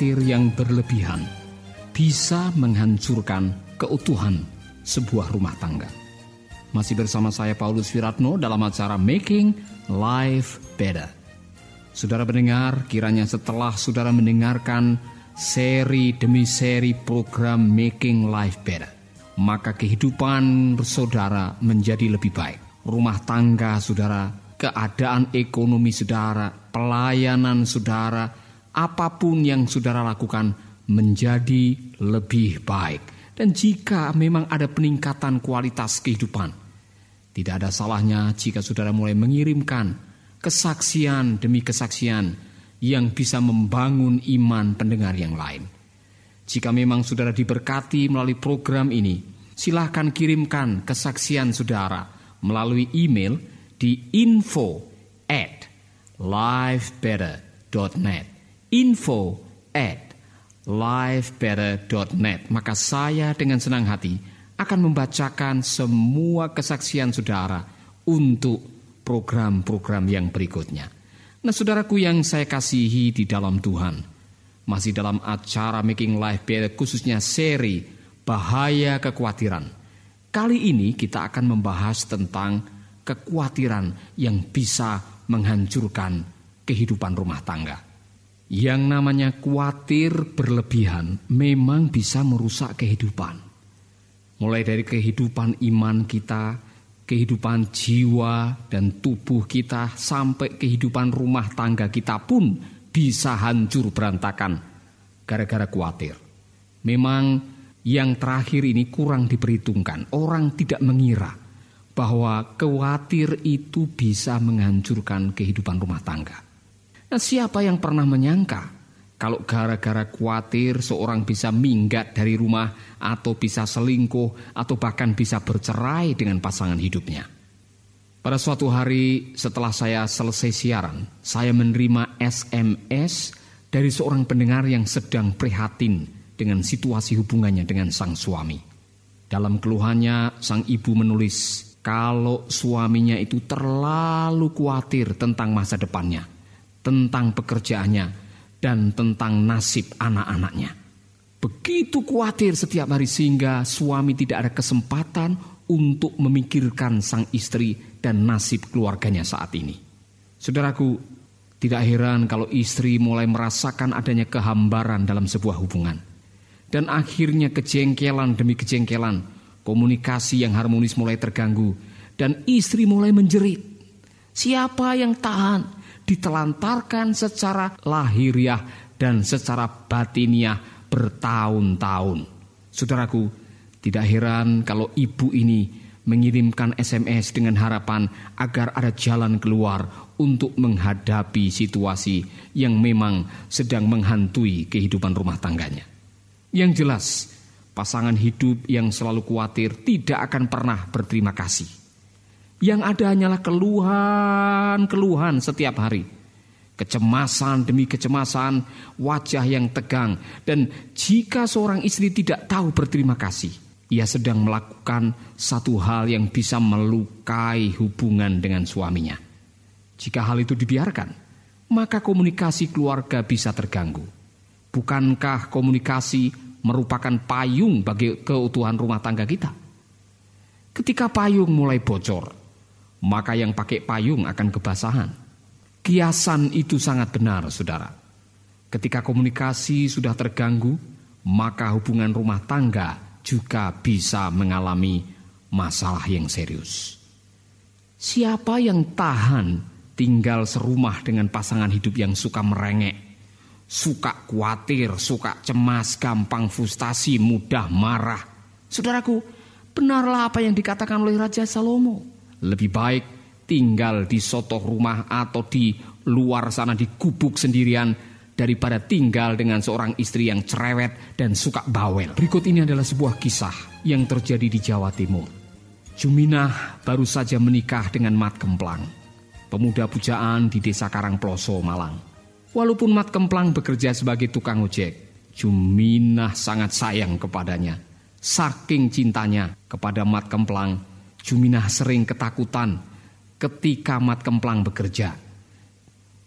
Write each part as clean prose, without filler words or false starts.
khawatir yang berlebihan bisa menghancurkan keutuhan sebuah rumah tangga. Masih bersama saya Paulus Wiratno dalam acara Making Life Better. Saudara pendengar, kiranya setelah saudara mendengarkan seri demi seri program Making Life Better, maka kehidupan saudara menjadi lebih baik. Rumah tangga saudara, keadaan ekonomi saudara, pelayanan saudara, apapun yang saudara lakukan menjadi lebih baik. Dan jika memang ada peningkatan kualitas kehidupan, tidak ada salahnya jika saudara mulai mengirimkan kesaksian demi kesaksian yang bisa membangun iman pendengar yang lain. Jika memang saudara diberkati melalui program ini, silakan kirimkan kesaksian saudara melalui email di info@lifebetter.net. info@lifebetter.net. Maka saya dengan senang hati akan membacakan semua kesaksian saudara untuk program-program yang berikutnya. Nah, saudaraku yang saya kasihi di dalam Tuhan, masih dalam acara Making Life Better, khususnya seri Bahaya Kekhawatiran. Kali ini kita akan membahas tentang kekhawatiran yang bisa menghancurkan kehidupan rumah tangga. Yang namanya khawatir berlebihan memang bisa merusak kehidupan. Mulai dari kehidupan iman kita, kehidupan jiwa dan tubuh kita, sampai kehidupan rumah tangga kita pun bisa hancur berantakan gara-gara khawatir. Memang yang terakhir ini kurang diperhitungkan. Orang tidak mengira bahwa khawatir itu bisa menghancurkan kehidupan rumah tangga. Nah, siapa yang pernah menyangka kalau gara-gara khawatir seorang bisa minggat dari rumah, atau bisa selingkuh, atau bahkan bisa bercerai dengan pasangan hidupnya. Pada suatu hari setelah saya selesai siaran, saya menerima SMS dari seorang pendengar yang sedang prihatin dengan situasi hubungannya dengan sang suami. Dalam keluhannya, sang ibu menulis kalau suaminya itu terlalu khawatir tentang masa depannya, tentang pekerjaannya, dan tentang nasib anak-anaknya. Begitu khawatir setiap hari sehingga suami tidak ada kesempatan untuk memikirkan sang istri dan nasib keluarganya saat ini. Saudaraku, tidak heran kalau istri mulai merasakan adanya kehambaran dalam sebuah hubungan. Dan akhirnya kejengkelan demi kejengkelan, komunikasi yang harmonis mulai terganggu, dan istri mulai menjerit. Siapa yang tahan ditelantarkan secara lahiriah dan secara batiniah bertahun-tahun. Saudaraku, tidak heran kalau ibu ini mengirimkan SMS dengan harapan agar ada jalan keluar untuk menghadapi situasi yang memang sedang menghantui kehidupan rumah tangganya. Yang jelas, pasangan hidup yang selalu khawatir tidak akan pernah berterima kasih. Yang ada hanyalah keluhan setiap hari. Kecemasan demi kecemasan, wajah yang tegang. Dan jika seorang istri tidak tahu berterima kasih, ia sedang melakukan satu hal yang bisa melukai hubungan dengan suaminya. Jika hal itu dibiarkan, maka komunikasi keluarga bisa terganggu. Bukankah komunikasi merupakan payung bagi keutuhan rumah tangga kita? Ketika payung mulai bocor, maka yang pakai payung akan kebasahan. Kiasan itu sangat benar, saudara. Ketika komunikasi sudah terganggu, maka hubungan rumah tangga juga bisa mengalami masalah yang serius. Siapa yang tahan tinggal serumah dengan pasangan hidup yang suka merengek, suka khawatir, suka cemas, gampang frustasi, mudah marah? Saudaraku, benarlah apa yang dikatakan oleh Raja Salomo. Lebih baik tinggal di sotoh rumah atau di luar sana di gubuk sendirian daripada tinggal dengan seorang istri yang cerewet dan suka bawel. Berikut ini adalah sebuah kisah yang terjadi di Jawa Timur. Juminah baru saja menikah dengan Mat Kemplang, pemuda pujaan di desa Karangploso, Malang. Walaupun Mat Kemplang bekerja sebagai tukang ojek, Juminah sangat sayang kepadanya. Saking cintanya kepada Mat Kemplang, Juminah sering ketakutan ketika Mat Kemplang bekerja.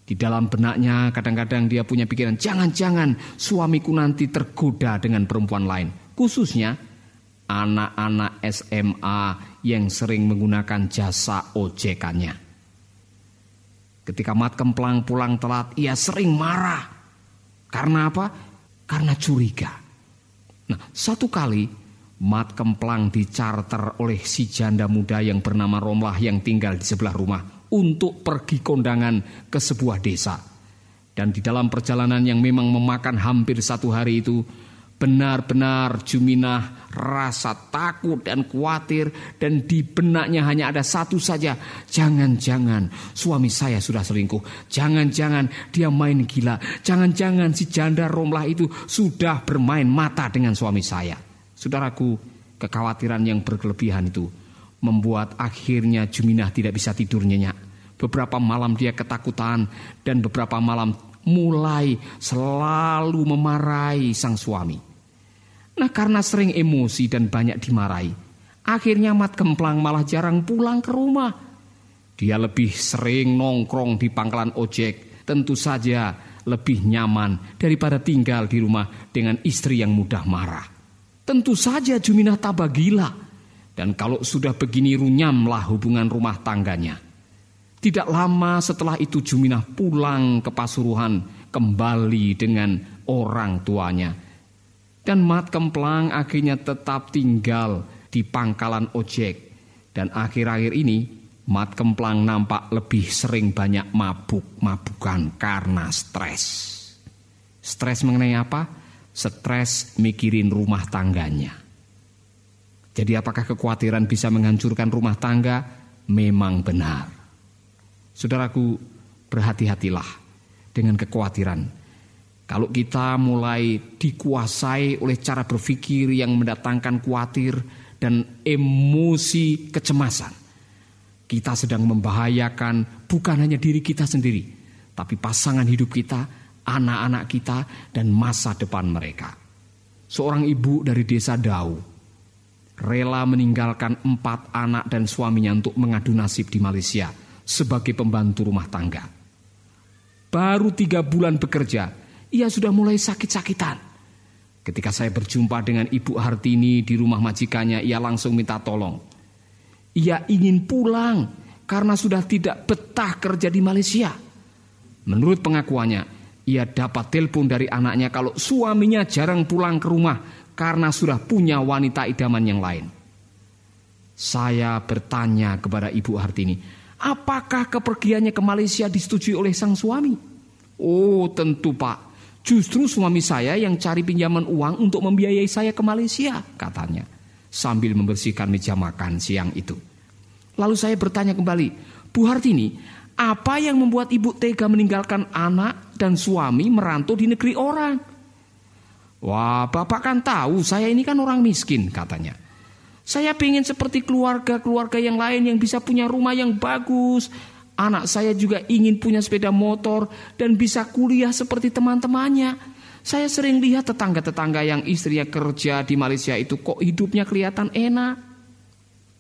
Di dalam benaknya kadang-kadang dia punya pikiran, jangan-jangan suamiku nanti tergoda dengan perempuan lain. Khususnya anak-anak SMA yang sering menggunakan jasa ojekannya. Ketika Mat Kemplang pulang telat, ia sering marah. Karena apa? Karena curiga. Nah, satu kali Mat Kemplang dicarter oleh si janda muda yang bernama Romlah yang tinggal di sebelah rumah untuk pergi kondangan ke sebuah desa. Dan di dalam perjalanan yang memang memakan hampir 1 hari itu, benar-benar Juminah rasa takut dan khawatir, dan di benaknya hanya ada satu saja, jangan-jangan suami saya sudah selingkuh, jangan-jangan dia main gila, jangan-jangan si janda Romlah itu sudah bermain mata dengan suami saya. Saudaraku, kekhawatiran yang berkelebihan itu membuat akhirnya Juminah tidak bisa tidur nyenyak. Beberapa malam dia ketakutan, dan beberapa malam mulai selalu memarahi sang suami. Nah, karena sering emosi dan banyak dimarahi, akhirnya Mat Kemplang malah jarang pulang ke rumah. Dia lebih sering nongkrong di pangkalan ojek, tentu saja lebih nyaman daripada tinggal di rumah dengan istri yang mudah marah. Tentu saja Juminah tambah gila, dan kalau sudah begini runyamlah hubungan rumah tangganya. Tidak lama setelah itu Juminah pulang ke Pasuruan kembali dengan orang tuanya. Dan Mat Kemplang akhirnya tetap tinggal di pangkalan ojek. Dan akhir-akhir ini Mat Kemplang nampak lebih sering banyak mabuk-mabukan karena stres. Stres mengenai apa? Stres mikirin rumah tangganya. Jadi apakah kekhawatiran bisa menghancurkan rumah tangga? Memang benar. Saudaraku, berhati-hatilah dengan kekhawatiran. Kalau kita mulai dikuasai oleh cara berpikir yang mendatangkan khawatir dan emosi kecemasan, kita sedang membahayakan bukan hanya diri kita sendiri, tapi pasangan hidup kita, anak-anak kita, dan masa depan mereka. Seorang ibu dari desa Dau rela meninggalkan 4 anak dan suaminya untuk mengadu nasib di Malaysia sebagai pembantu rumah tangga. Baru 3 bulan bekerja, ia sudah mulai sakit-sakitan. Ketika saya berjumpa dengan Ibu Hartini di rumah majikannya, ia langsung minta tolong. Ia ingin pulang karena sudah tidak betah kerja di Malaysia. Menurut pengakuannya, ia dapat telepon dari anaknya kalau suaminya jarang pulang ke rumah karena sudah punya wanita idaman yang lain. Saya bertanya kepada Ibu Hartini, apakah kepergiannya ke Malaysia disetujui oleh sang suami? Oh, tentu Pak. Justru suami saya yang cari pinjaman uang untuk membiayai saya ke Malaysia, katanya, sambil membersihkan meja makan siang itu. Lalu saya bertanya kembali, Bu Hartini, apa yang membuat ibu tega meninggalkan anak dan suami merantau di negeri orang? Wah, Bapak kan tahu saya ini kan orang miskin, katanya. Saya pengen seperti keluarga-keluarga yang lain yang bisa punya rumah yang bagus. Anak saya juga ingin punya sepeda motor dan bisa kuliah seperti teman-temannya. Saya sering lihat tetangga-tetangga yang istrinya kerja di Malaysia itu kok hidupnya kelihatan enak.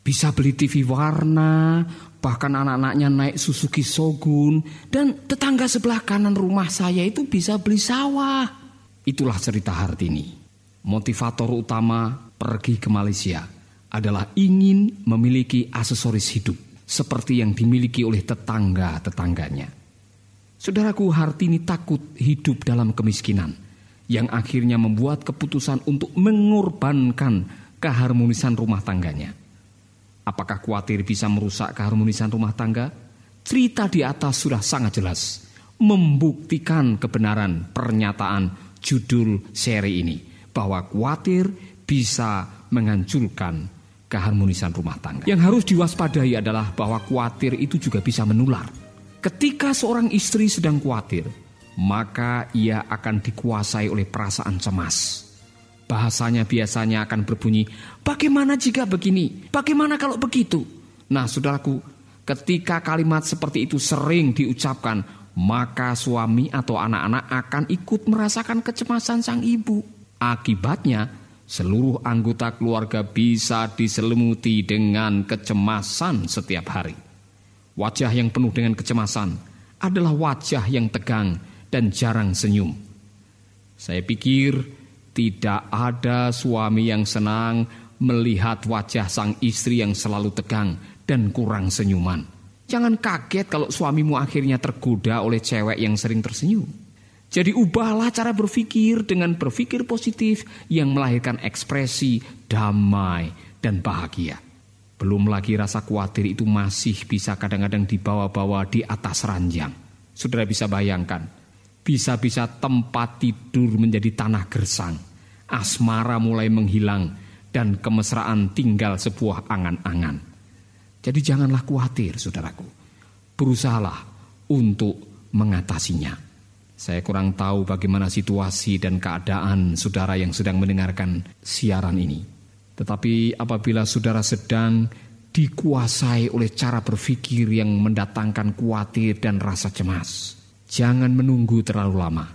Bisa beli TV warna, bahkan anak-anaknya naik Suzuki Shogun. Dan tetangga sebelah kanan rumah saya itu bisa beli sawah. Itulah cerita Hartini. Motivator utama pergi ke Malaysia adalah ingin memiliki aksesoris hidup seperti yang dimiliki oleh tetangga-tetangganya. Saudaraku, Hartini takut hidup dalam kemiskinan yang akhirnya membuat keputusan untuk mengorbankan keharmonisan rumah tangganya. Apakah khawatir bisa merusak keharmonisan rumah tangga? Cerita di atas sudah sangat jelas membuktikan kebenaran pernyataan judul seri ini, bahwa khawatir bisa menghancurkan keharmonisan rumah tangga. Yang harus diwaspadai adalah bahwa khawatir itu juga bisa menular. Ketika seorang istri sedang khawatir, maka ia akan dikuasai oleh perasaan cemas. Bahasanya biasanya akan berbunyi, bagaimana jika begini? Bagaimana kalau begitu? Nah, saudaraku, ketika kalimat seperti itu sering diucapkan, maka suami atau anak-anak akan ikut merasakan kecemasan sang ibu. Akibatnya, seluruh anggota keluarga bisa diselimuti dengan kecemasan setiap hari. Wajah yang penuh dengan kecemasan adalah wajah yang tegang dan jarang senyum. Saya pikir tidak ada suami yang senang melihat wajah sang istri yang selalu tegang dan kurang senyuman. Jangan kaget kalau suamimu akhirnya tergoda oleh cewek yang sering tersenyum. Jadi ubahlah cara berpikir dengan berpikir positif yang melahirkan ekspresi damai dan bahagia. Belum lagi rasa khawatir itu masih bisa kadang-kadang dibawa-bawa di atas ranjang. Saudara bisa bayangkan, bisa-bisa tempat tidur menjadi tanah gersang, asmara mulai menghilang, dan kemesraan tinggal sebuah angan-angan. Jadi janganlah khawatir, saudaraku. Berusahalah untuk mengatasinya. Saya kurang tahu bagaimana situasi dan keadaan saudara yang sedang mendengarkan siaran ini. Tetapi apabila saudara sedang dikuasai oleh cara berpikir yang mendatangkan khawatir dan rasa cemas, jangan menunggu terlalu lama.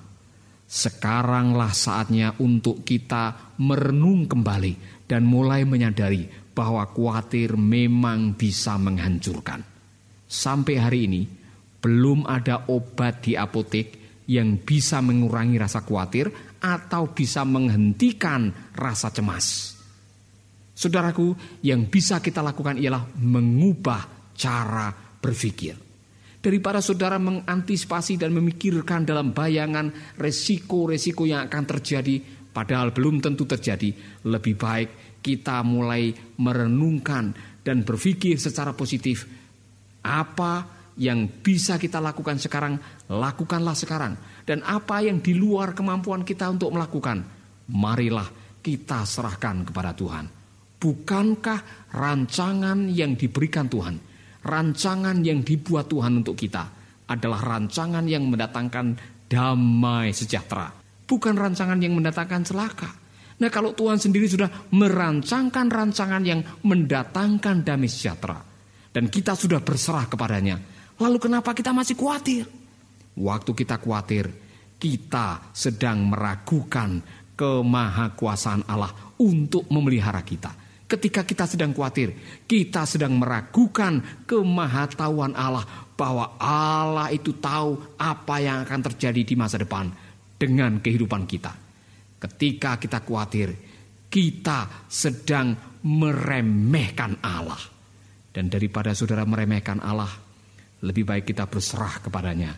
Sekaranglah saatnya untuk kita merenung kembali dan mulai menyadari bahwa khawatir memang bisa menghancurkan. Sampai hari ini belum ada obat di apotek yang bisa mengurangi rasa khawatir atau bisa menghentikan rasa cemas. Saudaraku, yang bisa kita lakukan ialah mengubah cara berpikir. Daripada saudara mengantisipasi dan memikirkan dalam bayangan resiko-resiko yang akan terjadi, padahal belum tentu terjadi, lebih baik kita mulai merenungkan dan berpikir secara positif. Apa yang bisa kita lakukan sekarang, lakukanlah sekarang. Dan apa yang di luar kemampuan kita untuk melakukan, marilah kita serahkan kepada Tuhan. Bukankah rancangan yang diberikan Tuhan, rancangan yang dibuat Tuhan untuk kita adalah rancangan yang mendatangkan damai sejahtera, bukan rancangan yang mendatangkan celaka. Nah, kalau Tuhan sendiri sudah merancangkan rancangan yang mendatangkan damai sejahtera dan kita sudah berserah kepadanya, lalu kenapa kita masih khawatir? Waktu kita khawatir, kita sedang meragukan kemahakuasaan Allah untuk memelihara kita. Ketika kita sedang khawatir, kita sedang meragukan kemahatauan Allah bahwa Allah itu tahu apa yang akan terjadi di masa depan dengan kehidupan kita. Ketika kita khawatir, kita sedang meremehkan Allah. Dan daripada saudara meremehkan Allah, lebih baik kita berserah kepadanya.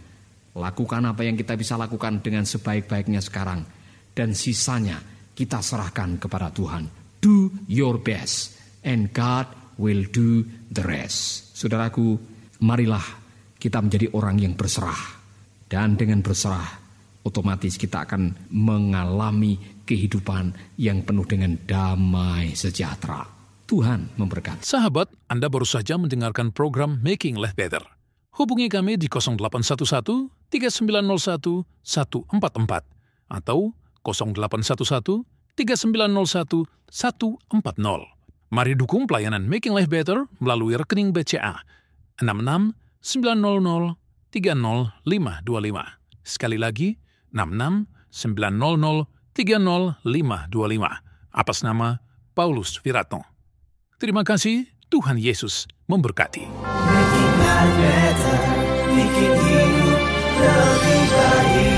Lakukan apa yang kita bisa lakukan dengan sebaik-baiknya sekarang. Dan sisanya kita serahkan kepada Tuhan. Do your best and God will do the rest. Saudaraku, marilah kita menjadi orang yang berserah. Dan dengan berserah, otomatis kita akan mengalami kehidupan yang penuh dengan damai sejahtera. Tuhan memberkati. Sahabat, Anda baru saja mendengarkan program Making Life Better. Hubungi kami di 0811 3901 144 atau 0811 3901 140. Mari dukung pelayanan Making Life Better melalui rekening BCA 66 900 30525. Sekali lagi, 66 900 30525 atas nama Paulus Wiratno. Terima kasih, Tuhan Yesus memberkati. Making life better, bikin hidup lebih baik.